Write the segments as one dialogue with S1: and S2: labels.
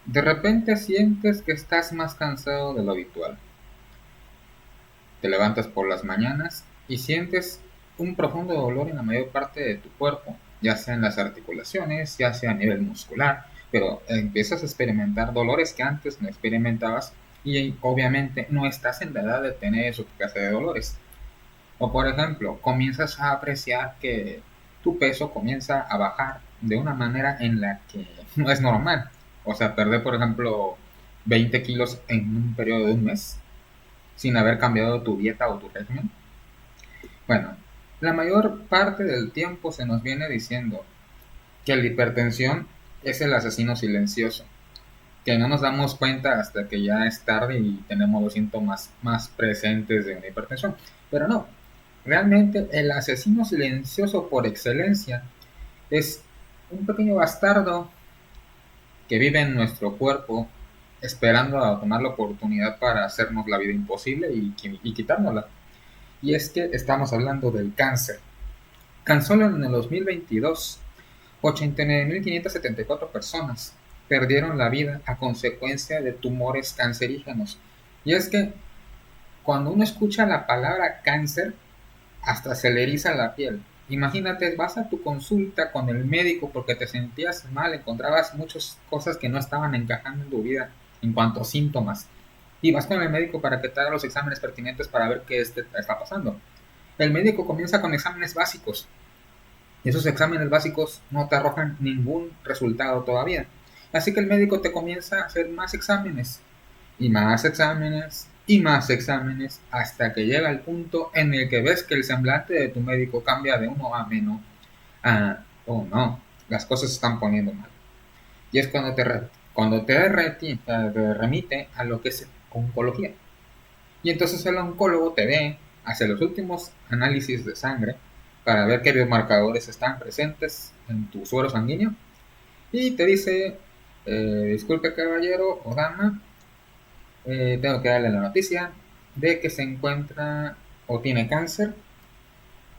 S1: De repente sientes que estás más cansado de lo habitual. Te levantas por las mañanas y sientes un profundo dolor en la mayor parte de tu cuerpo, ya sea en las articulaciones, ya sea a nivel muscular, pero empiezas a experimentar dolores que antes no experimentabas y obviamente no estás en la edad de tener esos clase de dolores. O por ejemplo, comienzas a apreciar que tu peso comienza a bajar de una manera en la que no es normal. O sea, perder por ejemplo 20 kilos en un periodo de un mes sin haber cambiado tu dieta o tu régimen. Bueno, la mayor parte del tiempo se nos viene diciendo que la hipertensión es el asesino silencioso, que no nos damos cuenta hasta que ya es tarde y tenemos los síntomas más presentes de una hipertensión. Pero no, realmente el asesino silencioso por excelencia es un pequeño bastardo que vive en nuestro cuerpo esperando a tomar la oportunidad para hacernos la vida imposible y quitárnosla. Y es que estamos hablando del cáncer. Tan solo en el 2022, 89.574 personas perdieron la vida a consecuencia de tumores cancerígenos. Y es que cuando uno escucha la palabra cáncer, hasta se le eriza la piel. Imagínate, vas a tu consulta con el médico porque te sentías mal, encontrabas muchas cosas que no estaban encajando en tu vida en cuanto a síntomas. Y vas con el médico para que te haga los exámenes pertinentes para ver qué está pasando. El médico comienza con exámenes básicos. Y esos exámenes básicos no te arrojan ningún resultado todavía. Así que el médico te comienza a hacer más exámenes y más exámenes y más exámenes hasta que llega el punto en el que ves que el semblante de tu médico cambia de uno a menos a, oh no, las cosas se están poniendo mal. Y es cuando te remite a lo que es oncología. Y entonces el oncólogo te ve, hace los últimos análisis de sangre para ver qué biomarcadores están presentes en tu suero sanguíneo y te dice, disculpe caballero o dama, tengo que darle la noticia de que se encuentra o tiene cáncer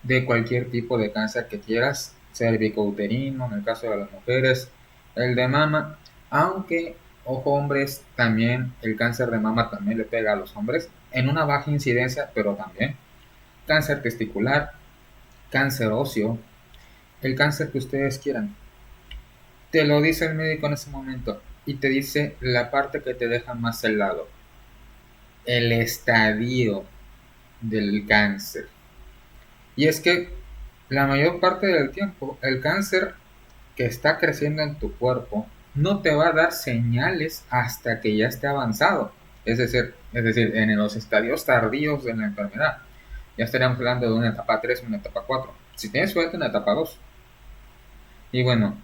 S1: de cualquier tipo de cáncer que quieras, cervicouterino, en el caso de las mujeres, el de mama, aunque, ojo hombres, también el cáncer de mama también le pega a los hombres, en una baja incidencia, pero también cáncer testicular, cáncer óseo, el cáncer que ustedes quieran. Te lo dice el médico en ese momento y te dice la parte que te deja más helado, el estadio del cáncer. Y es que la mayor parte del tiempo el cáncer que está creciendo en tu cuerpo no te va a dar señales hasta que ya esté avanzado. Es decir, en los estadios tardíos de la enfermedad. Ya estaríamos hablando de una etapa 3 o una etapa 4. Si tienes suerte, una etapa 2. Y bueno,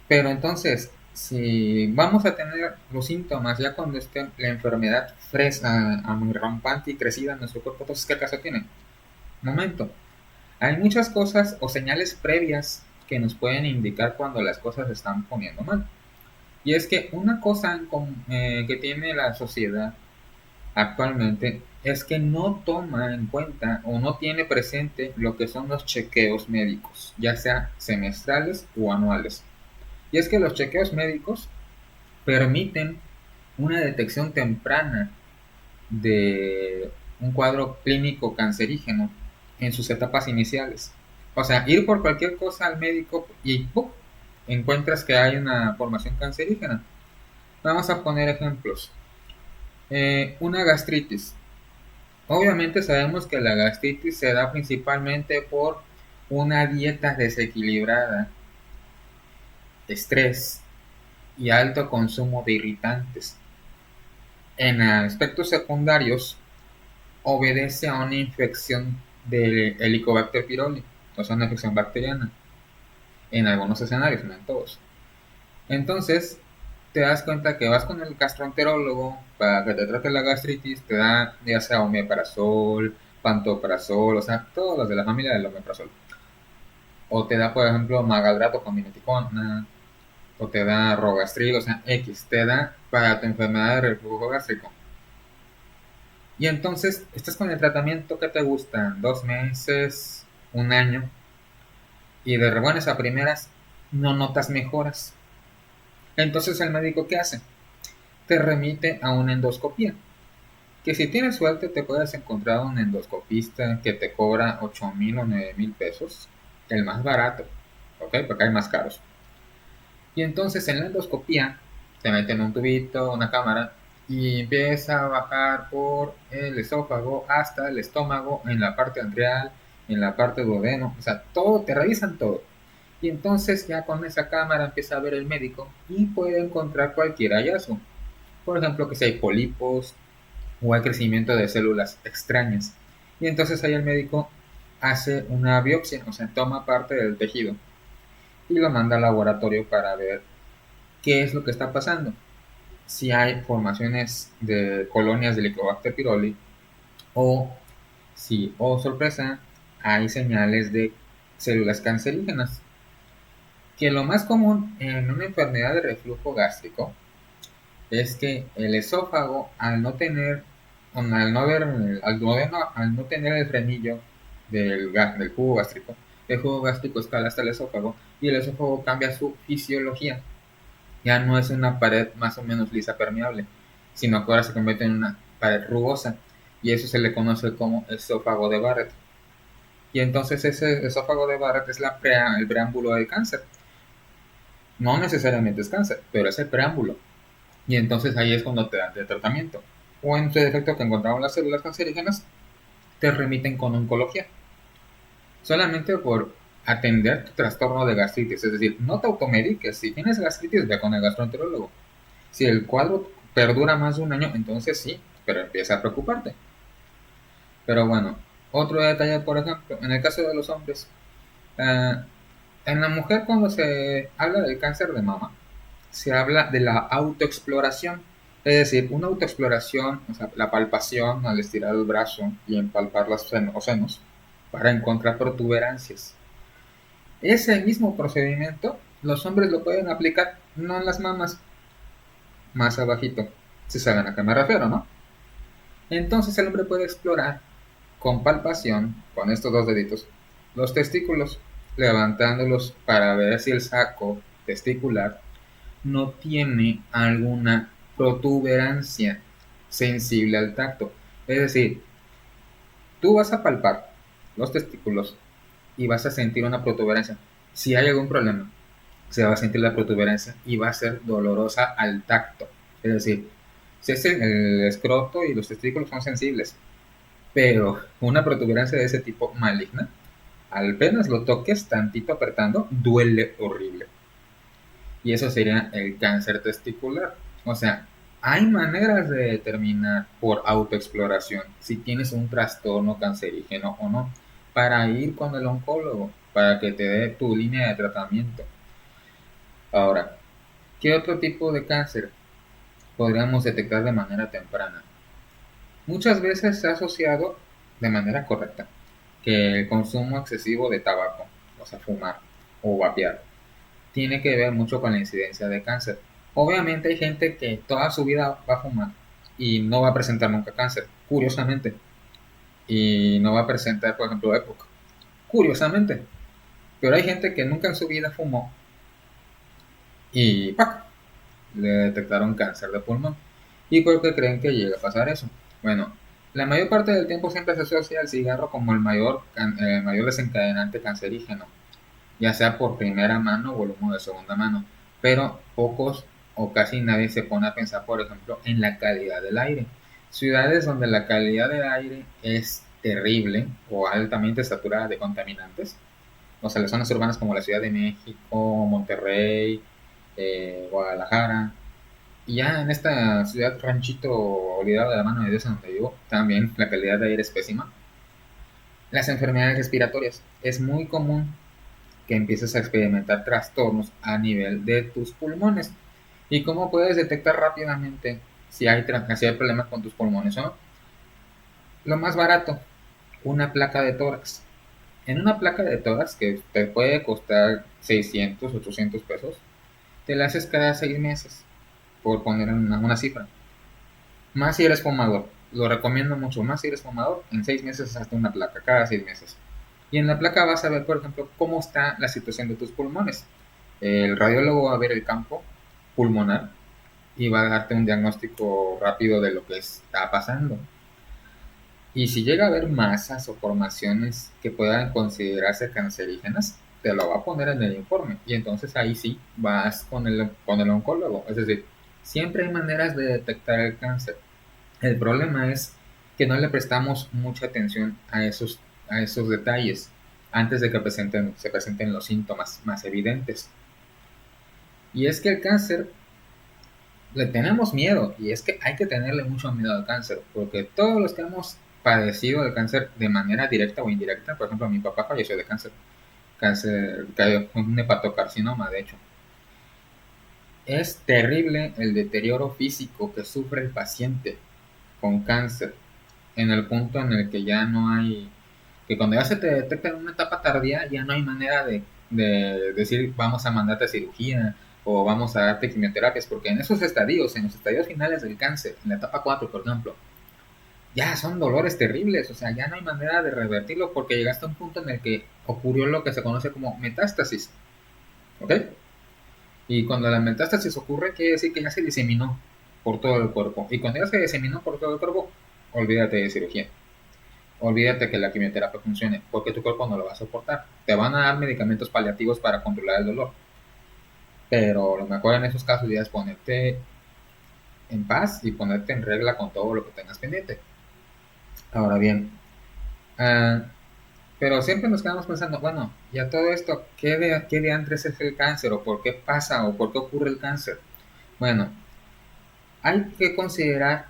S1: pero entonces, si vamos a tener los síntomas ya cuando esté la enfermedad fresca, muy rampante y crecida en nuestro cuerpo, entonces, ¿qué caso tiene? Momento. Hay muchas cosas o señales previas que nos pueden indicar cuando las cosas se están poniendo mal. Y es que una cosa que tiene la sociedad actualmente es que no toma en cuenta o no tiene presente lo que son los chequeos médicos, ya sea semestrales o anuales. Y es que los chequeos médicos permiten una detección temprana de un cuadro clínico cancerígeno en sus etapas iniciales. O sea, ir por cualquier cosa al médico y ¡pum!, encuentras que hay una formación cancerígena. Vamos a poner ejemplos. Una gastritis. Obviamente sabemos que la gastritis se da principalmente por una dieta desequilibrada, estrés y alto consumo de irritantes. En aspectos secundarios, obedece a una infección del Helicobacter pylori, o sea, una infección bacteriana, en algunos escenarios, no en todos. Entonces, te das cuenta que vas con el gastroenterólogo para que te trate la gastritis, te da ya sea omeprazol, pantoprazol, o sea, todos los de la familia del omeprazol. O te da, por ejemplo, magaldrato con dimeticona, o te da rogastril, o sea, X, te da para tu enfermedad de reflujo gástrico. Y entonces estás con el tratamiento que te gusta, 2 meses, un año, y de buenas a primeras no notas mejoras. Entonces el médico, ¿qué hace? Te remite a una endoscopía, que si tienes suerte te puedes encontrar un endoscopista que te cobra 8,000 o 9,000 pesos, el más barato, ¿ok? Porque hay más caros. Y entonces en la endoscopía te meten un tubito, una cámara, y empieza a bajar por el esófago hasta el estómago, en la parte antral, en la parte duodeno, o sea, todo, te revisan todo. Y entonces ya con esa cámara empieza a ver el médico y puede encontrar cualquier hallazgo. Por ejemplo, que si hay pólipos o hay crecimiento de células extrañas. Y entonces ahí el médico hace una biopsia, o sea, toma parte del tejido y lo manda al laboratorio para ver qué es lo que está pasando. Si hay formaciones de colonias de Helicobacter pylori o si, oh sorpresa, hay señales de células cancerígenas. Que lo más común en una enfermedad de reflujo gástrico es que el esófago, al no tener, al no tener el frenillo del jugo gástrico, el jugo gástrico escala hasta el esófago y el esófago cambia su fisiología. Ya no es una pared más o menos lisa permeable, sino que ahora se convierte en una pared rugosa y eso se le conoce como esófago de Barrett. Y entonces ese esófago de Barrett es el preámbulo del cáncer. No necesariamente es cáncer, pero es el preámbulo. Y entonces ahí es cuando te dan el tratamiento. O en su defecto que encontraron las células cancerígenas, te remiten con oncología. Solamente por atender tu trastorno de gastritis. Es decir, no te automediques. Si tienes gastritis, ve con el gastroenterólogo. Si el cuadro perdura más de un año, entonces sí, pero empieza a preocuparte. Pero bueno, otro detalle, por ejemplo, en el caso de los hombres, en la mujer cuando se habla del cáncer de mama, se habla de la autoexploración. Es decir, una autoexploración, o sea, la palpación al estirar el brazo y empalpar los senos para encontrar protuberancias. Ese mismo procedimiento los hombres lo pueden aplicar no en las mamas, más abajito, si saben a qué me refiero, ¿no? Entonces el hombre puede explorar con palpación, con estos dos deditos, los testículos, levantándolos para ver si el saco testicular no tiene alguna protuberancia sensible al tacto. Es decir, tú vas a palpar los testículos y vas a sentir una protuberancia. Si hay algún problema, se va a sentir la protuberancia y va a ser dolorosa al tacto. Es decir, si es el escroto y los testículos son sensibles, pero una protuberancia de ese tipo maligna, apenas lo toques tantito apretando, duele horrible. Y eso sería el cáncer testicular. O sea, hay maneras de determinar por autoexploración si tienes un trastorno cancerígeno o no, para ir con el oncólogo, para que te dé tu línea de tratamiento. Ahora, ¿qué otro tipo de cáncer podríamos detectar de manera temprana? Muchas veces se ha asociado de manera correcta que el consumo excesivo de tabaco, o sea, fumar o vapear, tiene que ver mucho con la incidencia de cáncer. Obviamente hay gente que toda su vida va a fumar y no va a presentar nunca cáncer, curiosamente, y no va a presentar, por ejemplo, EPOC, curiosamente. Pero hay gente que nunca en su vida fumó y ¡pac! Le detectaron cáncer de pulmón. ¿Y por qué creen que llega a pasar eso? Bueno, la mayor parte del tiempo siempre se asocia al cigarro como el mayor desencadenante cancerígeno, ya sea por primera mano o el humo de segunda mano, pero pocos o casi nadie se pone a pensar, por ejemplo, en la calidad del aire. Ciudades donde la calidad del aire es terrible o altamente saturada de contaminantes, o sea, las zonas urbanas como la Ciudad de México, Monterrey, Guadalajara, y ya en esta ciudad ranchito olvidado de la mano de Dios en donde vivo, también la calidad de aire es pésima. Las enfermedades respiratorias. Es muy común que empieces a experimentar trastornos a nivel de tus pulmones. ¿Y cómo puedes detectar rápidamente si hay problemas con tus pulmones o no? Lo más barato, una placa de tórax. En una placa de tórax que te puede costar 600, 800 pesos, te la haces cada 6 meses, por poner una cifra. Más si eres fumador, lo recomiendo mucho, más si eres fumador, en 6 meses hasta una placa, cada 6 meses. Y en la placa vas a ver, por ejemplo, cómo está la situación de tus pulmones. El radiólogo va a ver el campo pulmonar y va a darte un diagnóstico rápido de lo que está pasando. Y si llega a haber masas o formaciones que puedan considerarse cancerígenas, te lo va a poner en el informe. Y entonces ahí sí vas con el oncólogo. Es decir, siempre hay maneras de detectar el cáncer. El problema es que no le prestamos mucha atención a esos detalles antes de que se presenten los síntomas más evidentes. Y es que el cáncer le tenemos miedo, y es que hay que tenerle mucho miedo al cáncer, porque todos los que hemos padecido el cáncer de manera directa o indirecta, por ejemplo, mi papá falleció de cáncer, un hepatocarcinoma, de hecho. Es terrible el deterioro físico que sufre el paciente con cáncer, en el punto en el que ya no hay, que cuando ya se te detecta en una etapa tardía, ya no hay manera de decir vamos a mandarte a cirugía o vamos a darte quimioterapias, porque en esos estadios, en los estadios finales del cáncer, en la etapa 4 por ejemplo, ya son dolores terribles, o sea, ya no hay manera de revertirlo porque llegaste a un punto en el que ocurrió lo que se conoce como metástasis, ¿ok? Y cuando la metástasis ocurre, quiere decir que ya se diseminó por todo el cuerpo, y cuando ya se diseminó por todo el cuerpo, olvídate de cirugía. Olvídate que la quimioterapia funcione, porque tu cuerpo no lo va a soportar. Te van a dar medicamentos paliativos para controlar el dolor, pero lo mejor en esos casos ya es ponerte en paz y ponerte en regla con todo lo que tengas pendiente. Ahora bien, uh, pero siempre nos quedamos pensando, bueno, ya todo esto, ¿qué de antes es el cáncer? ¿O por qué pasa? ¿O por qué ocurre el cáncer? Bueno, hay que considerar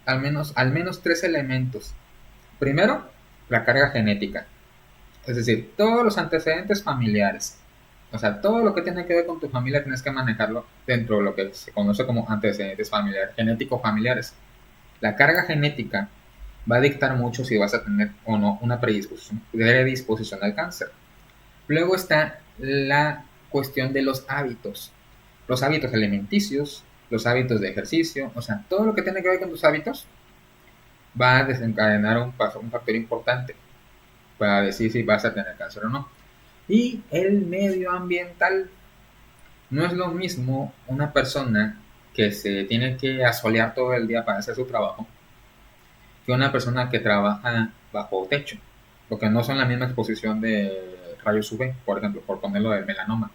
S1: al menos tres elementos. Primero, la carga genética. Es decir, todos los antecedentes familiares. O sea, todo lo que tiene que ver con tu familia tienes que manejarlo dentro de lo que se conoce como antecedentes familiares, genéticos familiares. La carga genética va a dictar mucho si vas a tener o no una predisposición al cáncer. Luego está la cuestión de los hábitos alimenticios, los hábitos de ejercicio, o sea, todo lo que tiene que ver con tus hábitos va a desencadenar un factor importante para decir si vas a tener cáncer o no. Y el medio ambiental, no es lo mismo una persona que se tiene que asolear todo el día para hacer su trabajo que una persona que trabaja bajo techo, porque no son la misma exposición de rayos UV, por ejemplo, por ponerlo del melanoma.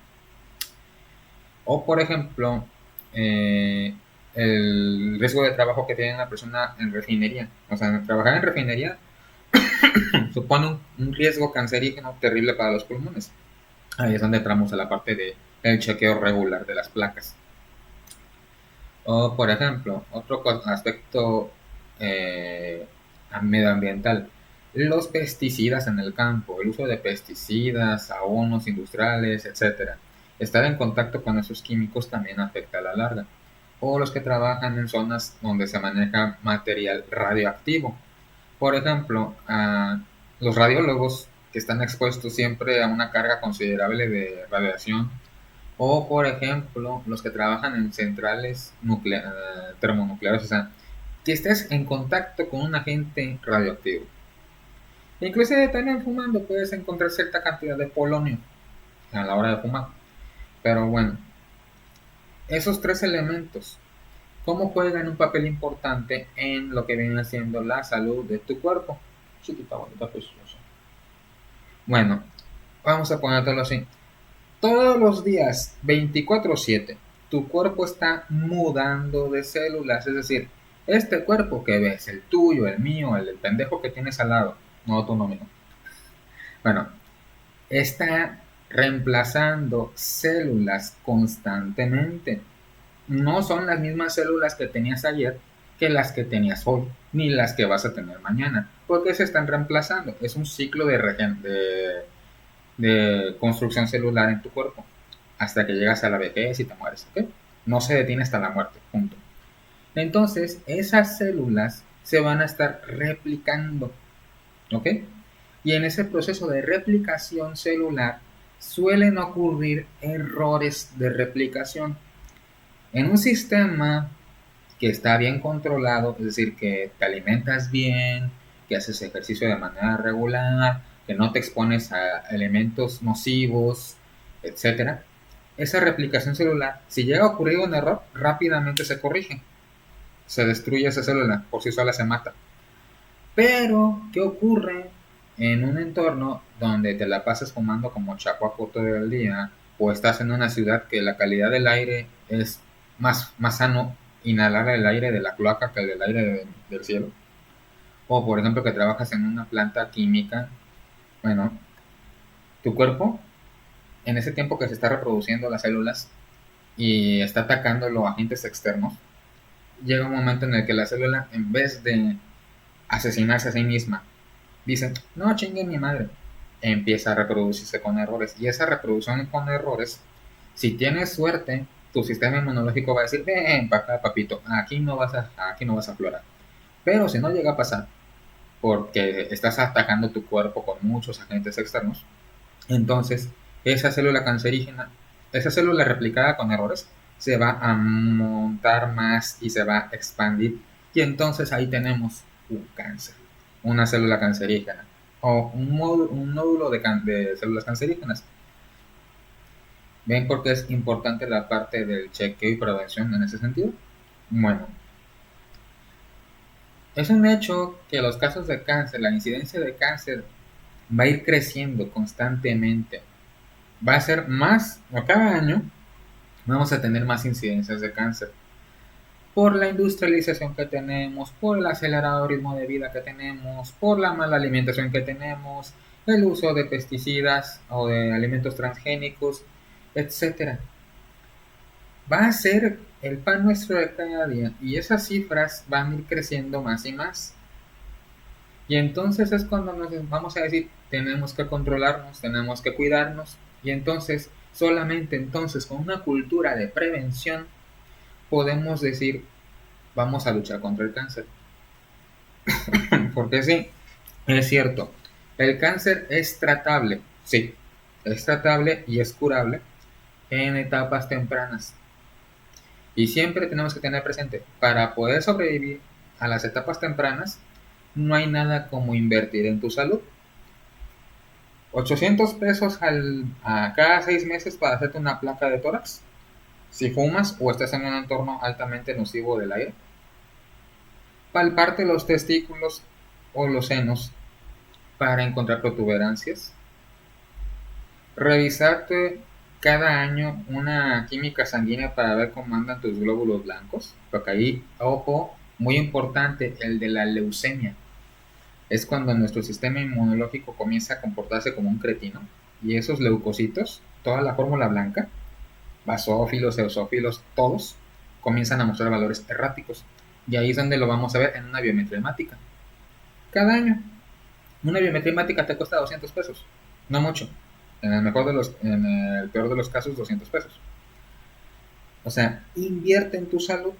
S1: O por ejemplo, el riesgo de trabajo que tiene una persona en refinería. O sea, trabajar en refinería supone un riesgo cancerígeno terrible para los pulmones. Ahí es donde entramos a la parte del chequeo regular de las placas. O, por ejemplo, otro aspecto medioambiental, los pesticidas en el campo, el uso de pesticidas, abonos industriales, etc. Estar en contacto con esos químicos también afecta a la larga. O los que trabajan en zonas donde se maneja material radioactivo. Por ejemplo, los radiólogos que están expuestos siempre a una carga considerable de radiación, o por ejemplo los que trabajan en centrales termonucleares, o sea, que estés en contacto con un agente radioactivo. Inclusive también fumando puedes encontrar cierta cantidad de polonio a la hora de fumar. Pero bueno, esos tres elementos, ¿cómo juegan un papel importante en lo que viene siendo la salud de tu cuerpo? Chiquita, bonita, preciosa. Bueno, vamos a ponértelo así. Todos los días, 24/7, tu cuerpo está mudando de células. Es decir, este cuerpo que ves, el tuyo, el mío, el del pendejo que tienes al lado, no autonómico. Bueno, está reemplazando células constantemente. No son las mismas células que tenías ayer que las que tenías hoy, ni las que vas a tener mañana, porque se están reemplazando. Es un ciclo de construcción celular en tu cuerpo hasta que llegas a la vejez y te mueres, ¿ok? No se detiene hasta la muerte, punto. Entonces, esas células se van a estar replicando, ¿ok? Y en ese proceso de replicación celular suelen ocurrir errores de replicación. En un sistema que está bien controlado, es decir, que te alimentas bien, que haces ejercicio de manera regular, que no te expones a elementos nocivos, etcétera, esa replicación celular, si llega a ocurrir un error, rápidamente se corrige. Se destruye esa célula, por sí sola se mata. Pero, ¿qué ocurre en un entorno donde te la pasas fumando como chacuaco todo el día? O estás en una ciudad que la calidad del aire es más sano inhalar el aire de la cloaca que el del aire del cielo. O por ejemplo que trabajas en una planta química. Bueno, tu cuerpo, en ese tiempo que se está reproduciendo las células y está atacando los agentes externos, llega un momento en el que la célula, en vez de asesinarse a sí misma, dice, no chingue mi madre, empieza a reproducirse con errores. Y esa reproducción con errores, si tienes suerte, tu sistema inmunológico va a decir, ven para acá, papito, aquí no vas a aflorar. Pero si no llega a pasar, porque estás atacando tu cuerpo con muchos agentes externos, entonces esa célula cancerígena, esa célula replicada con errores, se va a montar más y se va a expandir. Y entonces ahí tenemos un cáncer, una célula cancerígena o un nódulo de células cancerígenas. ¿Ven por qué es importante la parte del chequeo y prevención en ese sentido? Bueno, es un hecho que los casos de cáncer, la incidencia de cáncer va a ir creciendo constantemente. Va a ser más, o cada año vamos a tener más incidencias de cáncer. Por la industrialización que tenemos, por el acelerado ritmo de vida que tenemos, por la mala alimentación que tenemos, el uso de pesticidas o de alimentos transgénicos, etcétera. Va a ser el pan nuestro de cada día y esas cifras van a ir creciendo más y más. Y entonces es cuando nos vamos a decir, tenemos que controlarnos, tenemos que cuidarnos. Y entonces, solamente entonces con una cultura de prevención podemos decir, vamos a luchar contra el cáncer. Porque sí, es cierto, el cáncer es tratable, sí, es tratable y es curable en etapas tempranas. Y siempre tenemos que tener presente, para poder sobrevivir a las etapas tempranas, no hay nada como invertir en tu salud. 800 pesos a cada 6 meses para hacerte una placa de tórax, si fumas o estás en un entorno altamente nocivo del aire. Palparte los testículos o los senos para encontrar protuberancias. Revisarte cada año una química sanguínea para ver cómo andan tus glóbulos blancos. Porque ahí, ojo, muy importante, el de la leucemia. Es cuando nuestro sistema inmunológico comienza a comportarse como un cretino. Y esos leucocitos, toda la fórmula blanca, basófilos, eosófilos, todos comienzan a mostrar valores erráticos. Y ahí es donde lo vamos a ver en una biometría hemática. Cada año. Una biometría hemática te cuesta 200 pesos. No mucho. En el peor de los casos, 200 pesos. O sea, invierte en tu salud.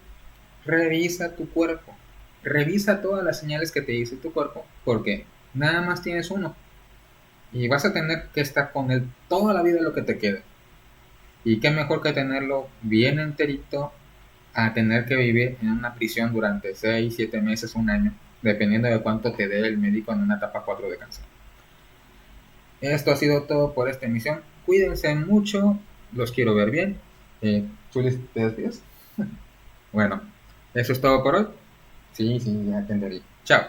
S1: Revisa tu cuerpo. Revisa todas las señales que te dice tu cuerpo. Porque nada más tienes uno. Y vas a tener que estar con él toda la vida lo que te quede. Y qué mejor que tenerlo bien enterito a tener que vivir en una prisión durante 6, 7 meses, un año, dependiendo de cuánto te dé el médico en una etapa 4 de cáncer. Esto ha sido todo por esta emisión. Cuídense mucho, los quiero ver bien. ¿Chulis, te despides? Bueno, eso es todo por hoy. Sí, ya entenderí. Chao.